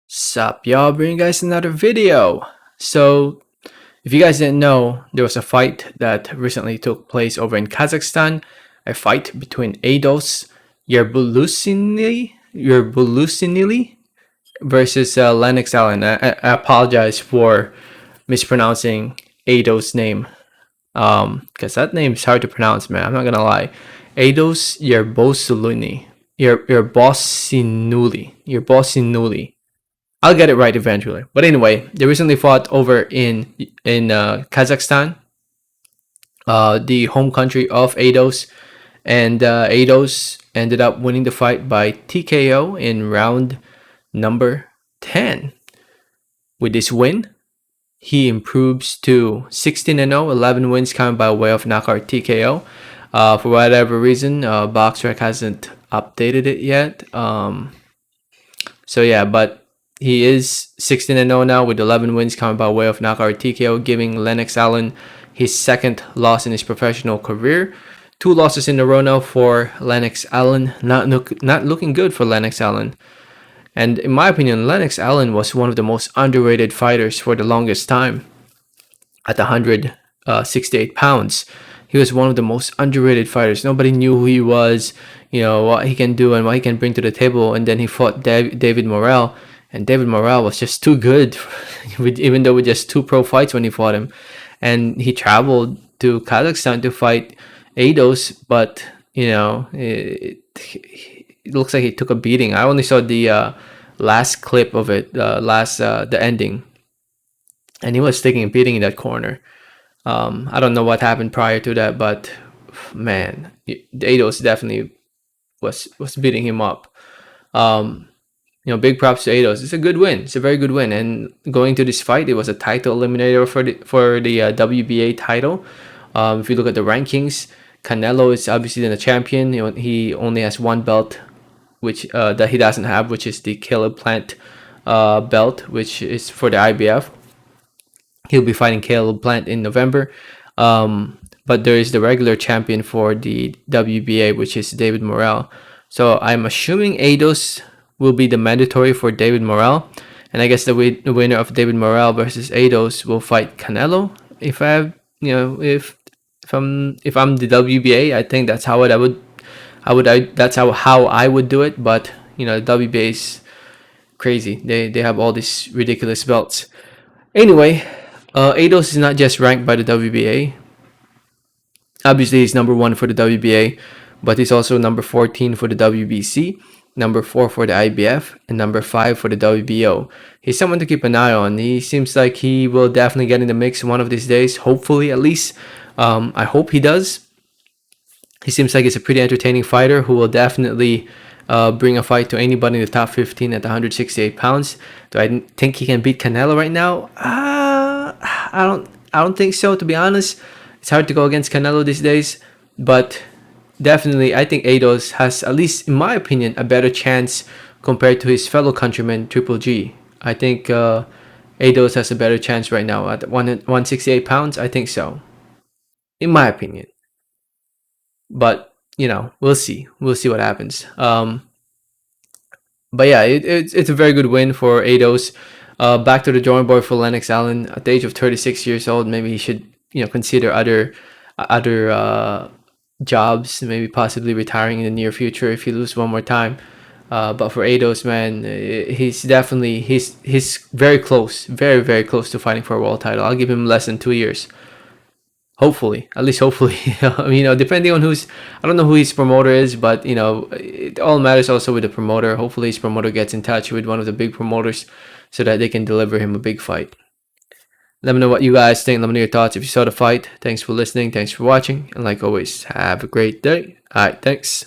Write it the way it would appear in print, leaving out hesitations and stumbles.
Sup, y'all, bringing you guys another video. So, if you guys didn't know, there was a fight that recently took place over in Kazakhstan. A fight between AIDOS Yerbossynuli versus Lennox Allen. I apologize for mispronouncing AIDOS' name. Because that name is hard to pronounce, man. I'm not gonna lie. AIDOS Yerbossynuly. Yerbossynuly. I'll get it right eventually. But anyway, they recently fought over in Kazakhstan, the home country of AIDOS, and AIDOS ended up winning the fight by TKO in round number 10. With this win, he improves to 16-0, 11 wins coming by way of knockout TKO. For whatever reason, BoxRec hasn't updated it yet. So yeah, but he is 16-0 now with 11 wins coming by way of knockout TKO, giving Lennox Allen his second loss in his professional career. 2 losses in a row now for Lennox Allen. Not looking good for Lennox Allen. And in my opinion, Lennox Allen was one of the most underrated fighters for the longest time. At 168 pounds, he was one of the most underrated fighters. Nobody knew who he was, what he can do and what he can bring to the table. And then he fought David Morrell, and David Morrell was just too good, even though with just 2 pro fights when he fought him. And he traveled to Kazakhstan to fight AIDOS, but it looks like he took a beating. I only saw the last clip of it, the ending, and he was taking a beating in that corner. I don't know what happened prior to that, but man, AIDOS definitely was beating him up. Big props to AIDOS. It's a good win. It's a very good win. And going to this fight, it was a title eliminator for the WBA title. If you look at the rankings, Canelo is obviously the champion. He only has 1 belt, which that he doesn't have, which is the Caleb Plant belt, which is for the IBF. He'll be fighting Caleb Plant in November. But there is the regular champion for the WBA, which is David Morrell. So I'm assuming AIDOS will be the mandatory for David Morrell, and I guess the winner of David Morrell versus AIDOS will fight Canelo. If I'm the WBA, I think that's how that's how I would do it. But the WBA is crazy. They have all these ridiculous belts. Anyway, AIDOS is not just ranked by the WBA. Obviously, he's number 1 for the WBA, but he's also number 14 for the WBC, number 4 for the IBF, and number 5 for the WBO. He's someone to keep an eye on. He seems like he will definitely get in the mix one of these days, hopefully at least. I hope he does. He seems like he's a pretty entertaining fighter who will definitely bring a fight to anybody in the top 15 at 168 pounds. Do I think he can beat Canelo right now? I don't think so, to be honest. It's hard to go against Canelo these days, but definitely I think AIDOS has, at least in my opinion, a better chance compared to his fellow countryman Triple G. I think AIDOS has a better chance right now at 168 pounds. I think so, in my opinion. But we'll see. We'll see what happens. But yeah, it's a very good win for AIDOS. Back to the drawing board for Lennox Allen at the age of 36 years old. Maybe he should consider other jobs, maybe possibly retiring in the near future if he loses one more time. But for AIDOS, man, he's definitely he's very close, very, very close to fighting for a world title. I'll give him less than 2 years. Hopefully, at least hopefully. Depending on I don't know who his promoter is, but it all matters also with the promoter. Hopefully his promoter gets in touch with one of the big promoters so that they can deliver him a big fight. Let me know what you guys think. Let me know your thoughts if you saw the fight. Thanks for listening. Thanks for watching. And like always, have a great day. All right, thanks.